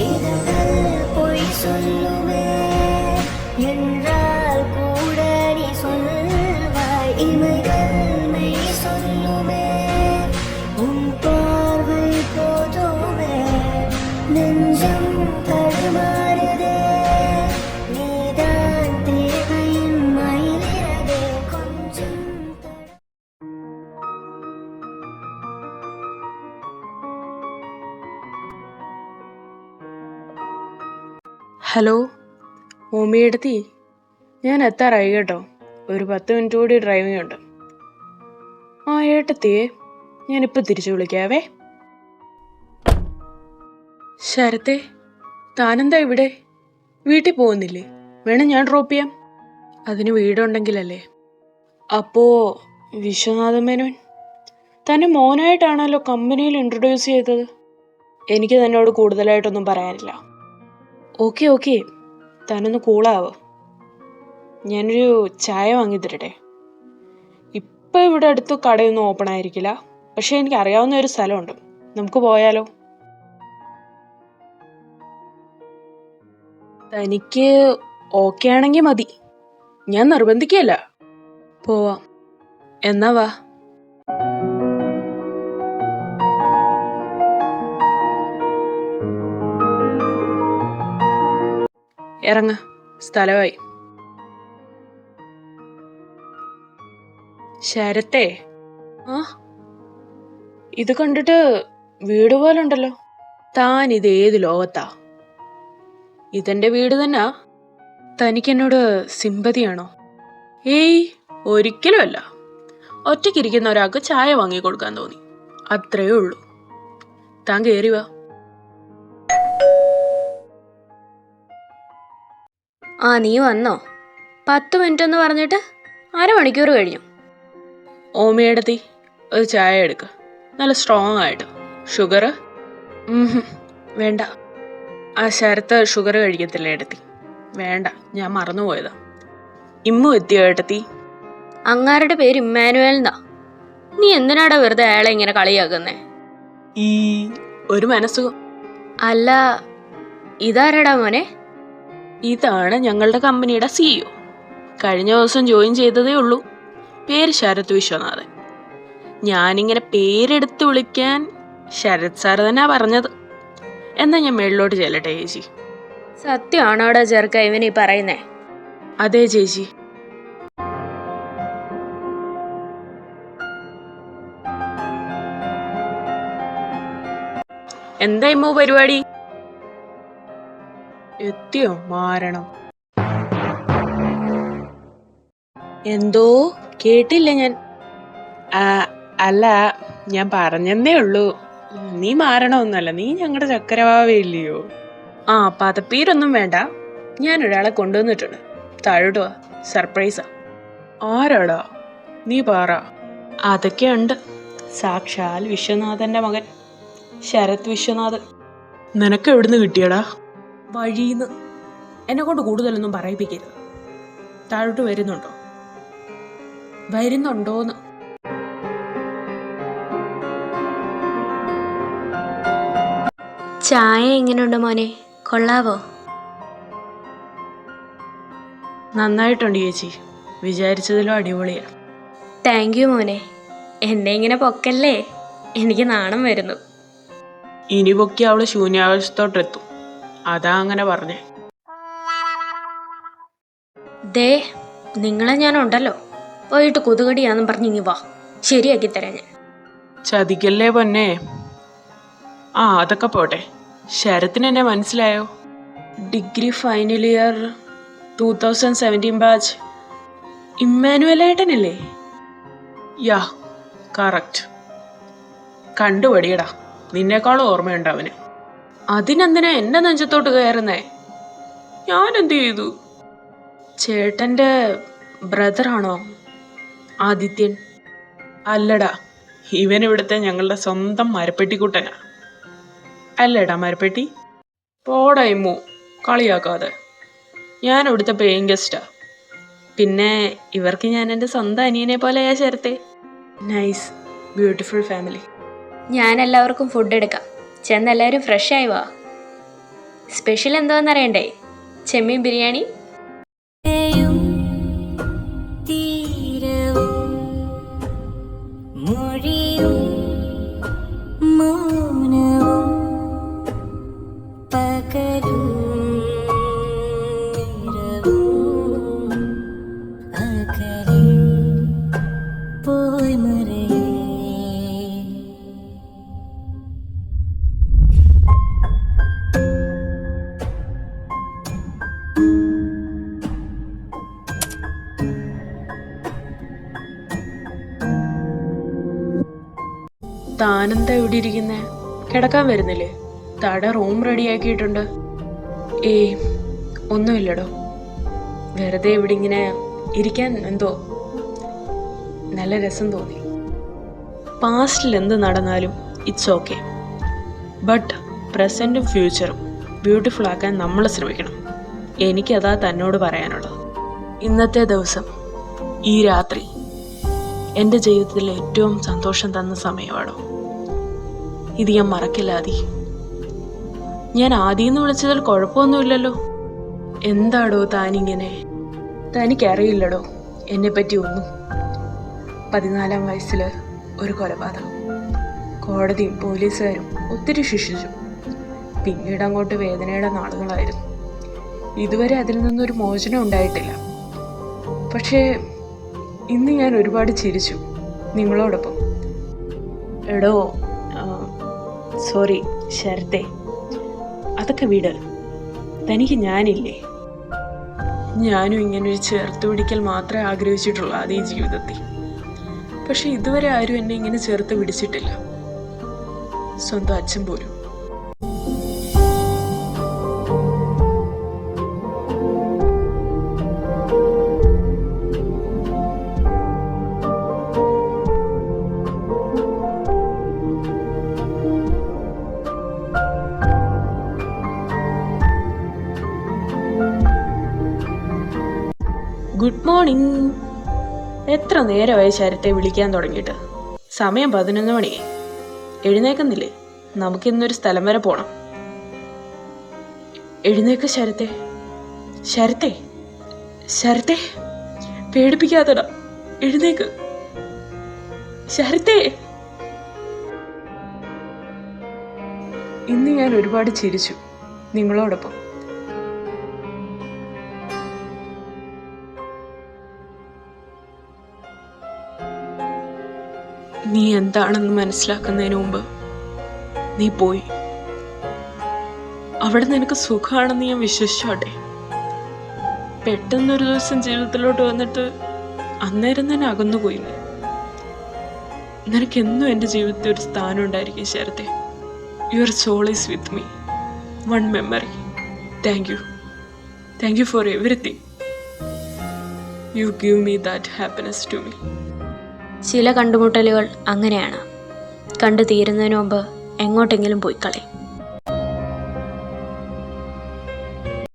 இதழ் பொய் சொல்லுமே என்றால் கூட நீ சொல்வாய். இமைகள் மெய் சொல்லுமே உன் பார்வை போதுமே. நெஞ்சம் தடுமாறுதே நீதான் தேவையின் மயிலிறதே கொஞ்சம் ഹലോ മോമിയെടുത്തി, ഞാൻ എത്താറായി കേട്ടോ. ഒരു 10 മിനിറ്റ് കൂടി ഡ്രൈവിംഗ് ഉണ്ട്. ആ ഏട്ടത്തിയെ, ഞാനിപ്പോൾ തിരിച്ചു വിളിക്കാവേ. ശരത്തെ, താനെന്താ ഇവിടെ? വീട്ടിൽ പോകുന്നില്ലേ? വേണം ഞാൻ ഡ്രോപ്പ് ചെയ്യാം. അതിന് വീടുണ്ടെങ്കിലല്ലേ. അപ്പോൾ വിശ്വനാഥ മേനോൻ തന്നെ മോനായിട്ടാണല്ലോ കമ്പനിയിൽ ഇൻട്രൊഡ്യൂസ് ചെയ്തത്. എനിക്ക് തന്നോട് കൂടുതലായിട്ടൊന്നും പറയാനില്ല. ഓക്കെ, താനൊന്ന് കൂളാവോ. ഞാനൊരു ചായ വാങ്ങി തരട്ടെ. ഇപ്പം ഇവിടെ അടുത്ത് കടയൊന്നും ഓപ്പൺ ആയിരിക്കില്ല, പക്ഷെ എനിക്ക് അറിയാവുന്ന ഒരു സ്ഥലമുണ്ട്. നമുക്ക് പോയാലോ? തനിക്ക് ഓക്കെ ആണെങ്കിൽ മതി, ഞാൻ നിർബന്ധിക്കല്ല. പോവാം, എന്നാ വാ. ഇറങ്ങ, സ്ഥലമായി. ശരത്തെ, ഇത് കണ്ടിട്ട് വീട് പോലെ ഉണ്ടല്ലോ. താൻ ഇത് ഏത് ലോകത്താ? ഇതെന്റെ വീട് തന്നെ. തനിക്കെന്നോട് സിമ്പതിയാണോ? ഏയ്, ഒരിക്കലും അല്ല. ഒറ്റയ്ക്കിരിക്കുന്ന ഒരാൾക്ക് ചായ വാങ്ങി കൊടുക്കാൻ തോന്നി, അത്രയേ ഉള്ളൂ. താൻ കയറി വാ. ആ, നീ വന്നോ? 10 മിനിറ്റ് എന്ന് പറഞ്ഞിട്ട് അരമണിക്കൂർ കഴിഞ്ഞു. ഓമിയെടുത്തി, ഒരു ചായ എടുക്ക, നല്ല സ്ട്രോങ് ആയിട്ട്. ഷുഗർ വേണ്ട. ആ ശരത്ത് ഷുഗർ കഴിക്കത്തില്ല എടുത്തി. വേണ്ട, ഞാൻ മറന്നുപോയതാ. ഇമ്മു എത്തിയോ ഏട്ടത്തി? അങ്ങാരുടെ പേര് ഇമ്മാനുവൽ എന്നാ. നീ എന്തിനാടാ വെറുതെ അയാളെ ഇങ്ങനെ കളിയാക്കുന്നേ? ഈ ഒരു മനസ്സുഖം. അല്ല, ഇതാരടാ മോനെ? ഇതാണ് ഞങ്ങളുടെ കമ്പനിയുടെ CEO. കഴിഞ്ഞ ദിവസം ജോയിൻ ചെയ്തതേ ഉള്ളൂ. പേര് ശരത് വിശ്വനാഥൻ. ഞാനിങ്ങനെ പേരെടുത്ത് വിളിക്കാൻ ശരത് സാർ തന്നെ പറഞ്ഞത്. എന്നാ ഞാൻ മേളിലോട്ട് ചെല്ലട്ടെ ചേച്ചി? സത്യമാണോടാ ചെറുക്ക ഇവനീ പറയുന്നേ? അതെ ചേച്ചി. എന്താ ഇമ്മോ പരിപാടി? എത്തിയോ മാരണം? എന്തോ കേട്ടില്ല ഞാൻ. അല്ല, ഞാൻ പറഞ്ഞെന്നേ ഉള്ളൂ. നീ മാറണമൊന്നല്ല, നീ ഞങ്ങളുടെ ചക്കരവാവയില്ലയോ. ആ, പതപ്പീരൊന്നും വേണ്ട. ഞാനൊരാളെ കൊണ്ടുവന്നിട്ടുണ്ട്. താഴോട്ട് വാ, സർപ്രൈസാ. ആരാടാ? നീ പറ. അതൊക്കെയുണ്ട്. സാക്ഷാൽ വിശ്വനാഥന്റെ മകൻ ശരത് വിശ്വനാഥൻ. നിനക്ക് എവിടുന്ന് കിട്ടിയടാ? വഴിന്ന്. എന്നെ കൊണ്ട് കൂടുതലൊന്നും പറയിപ്പിക്കരുത്. താഴോട്ട് വരുന്നുണ്ടോന്ന്? ചായ എങ്ങനെയുണ്ട് മോനെ? കൊള്ളാവോ? നന്നായിട്ടുണ്ട് ചേച്ചി, വിചാരിച്ചതിലും അടിപൊളിയാ. താങ്ക് യു മോനെ. എന്നെ ഇങ്ങനെ പൊക്കല്ലേ, എനിക്ക് നാണം വരുന്നു. ഇനി പൊക്കി അവള് ശൂന്യാകാശത്തോട്ടെത്തും, അതാ അങ്ങനെ പറഞ്ഞേ. ദേ, നിങ്ങളെ ഞാനുണ്ടല്ലോ, പോയിട്ട് കൊതുകടിയാന്നും പറഞ്ഞ് ഇങ്ങി വാ, ശരിയാക്കി തരാം ഞാൻ. ചതിക്കല്ലേ പൊന്നെ. ആ, അതൊക്കെ പോട്ടെ. ശരത്തിന് എന്നെ മനസ്സിലായോ? ഡിഗ്രി ഫൈനൽ ഇയർ 2017 ബാച്ച് ഇമ്മാനുവലേട്ടനല്ലേ? Yeah, correct. കണ്ടുപടിയടാ, നിന്നേക്കാളും ഓർമ്മയുണ്ട് അവന്. അതിനെന്തിനാ എന്റെ നെഞ്ചത്തോട്ട് കയറുന്നേ? ഞാൻ എന്ത് ചെയ്തു? ചേട്ടന്റെ ബ്രദറാണോ ആദിത്യൻ? അല്ലടാ, ഇവൻ ഇവിടുത്തെ ഞങ്ങളുടെ സ്വന്തം മരപ്പെട്ടിക്കുട്ടനാ. അല്ലടാ മരപ്പെട്ടി? പോടാ ഇമ്മു, കളിയാക്കാതെ. ഞാൻ ഇവിടുത്തെ പേയിങ് ഗസ്റ്റാ. പിന്നെ ഇവർക്ക് ഞാൻ എൻ്റെ സ്വന്തം അനിയനെ പോലെയാ ചേർത്തേ. Nice beautiful family. ഞാൻ എല്ലാവർക്കും ഫുഡ് എടുക്കാം. ചെന്ന് എല്ലാവരും ഫ്രഷ് ആയി വാ. സ്പെഷ്യൽ എന്താണെന്നറിയണ്ടേ? ചെമ്മീൻ ബിരിയാണി. തീരവും മൊഴിയും മൗനവും പകലും നിറവും അകലെ പോയി മറയേ. താനെന്താ ഇവിടെ ഇരിക്കുന്നേ? കിടക്കാൻ വരുന്നില്ലേ? തട റൂം റെഡിയാക്കിയിട്ടുണ്ട്. ഏയ് ഒന്നുമില്ലടോ, വെറുതെ ഇവിടെ ഇങ്ങനെ ഇരിക്കാൻ എന്തോ നല്ല രസം തോന്നി. പാസ്റ്റിൽ എന്ത് നടന്നാലും ഇറ്റ്സ് ഓക്കെ, ബട്ട് പ്രസൻറ്റും ഫ്യൂച്ചറും ബ്യൂട്ടിഫുൾ ആക്കാൻ നമ്മൾ ശ്രമിക്കണം. എനിക്കതാ തന്നോട് പറയാനുള്ളത്. ഇന്നത്തെ ദിവസം, ഈ രാത്രി എൻ്റെ ജീവിതത്തിൽ ഏറ്റവും സന്തോഷം തന്ന സമയമാണോ? ഇത് ഞാൻ മറക്കില്ല ആദി. ഞാൻ ആദിന്ന് വിളിച്ചതിൽ കുഴപ്പമൊന്നുമില്ലല്ലോ. എന്താടോ താനിങ്ങനെ? തനിക്കറിയില്ലടോ എന്നെപ്പറ്റി ഒന്നും. 14-ാം വയസ്സിൽ ഒരു കൊലപാതകം. കോടതിയും പോലീസുകാരും ഒത്തിരി ശിക്ഷിച്ചു. പിന്നീട് അങ്ങോട്ട് വേദനയുടെ നാളുകളായിരുന്നു. ഇതുവരെ അതിൽ നിന്നൊരു മോചനം ഉണ്ടായിട്ടില്ല. പക്ഷേ ഇന്ന് ഞാൻ ഒരുപാട് ചിരിച്ചു നിങ്ങളോടൊപ്പം. എടോ സോറി ശരത്തെ, അതൊക്കെ വിട്. തനിക്ക് ഞാനില്ലേ? ഞാനും ഇങ്ങനൊരു ചേർത്ത് പിടിക്കൽ മാത്രമേ ആഗ്രഹിച്ചിട്ടുള്ളൂ അത് ഈ ജീവിതത്തിൽ. പക്ഷെ ഇതുവരെ ആരും എന്നെ ഇങ്ങനെ ചേർത്ത് പിടിച്ചിട്ടില്ല, സ്വന്തം അച്ഛൻ പോലും. Good morning. എത്ര നേരമായി ശരത്തെ വിളിക്കാൻ തുടങ്ങിയിട്ട്? സമയം 11 മണിയായി. എഴുന്നേക്കുന്നില്ലേ? നമുക്കിന്നൊരു സ്ഥലം വരെ പോണം. എഴുന്നേക്ക് ശരത്തെ. ശരത്തെ, ശരത്തെ, പേടിപ്പിക്കാത്തടാ, എഴുന്നേക്ക് ശരത്തെ. ഇന്ന് ഞാൻ ഒരുപാട് ചിരിച്ചു നിങ്ങളോടൊപ്പം. നീ എന്താണെന്ന് മനസ്സിലാക്കുന്നതിന് മുമ്പ് നീ പോയി. അവിടെ നിനക്ക് സുഖമാണെന്ന് ഞാൻ വിശ്വസിച്ചോട്ടെ. പെട്ടെന്നൊരു ദിവസം ജീവിതത്തിലോട്ട് വന്നിട്ട് അന്നേരം തന്നെ അകന്നുപോയി. നിനക്കെന്നും എൻ്റെ ജീവിതത്തിൽ ഒരു സ്ഥാനം ഉണ്ടായിരിക്കും ശരത്തെ. Your soul is with me, one memory. Thank you. Thank you for everything. You give me that happiness to me. ചില കണ്ടുമുട്ടലുകൾ അങ്ങനെയാണ്, കണ്ടു തീരുന്നതിന് മുമ്പ് എങ്ങോട്ടെങ്കിലും പോയി കളയും.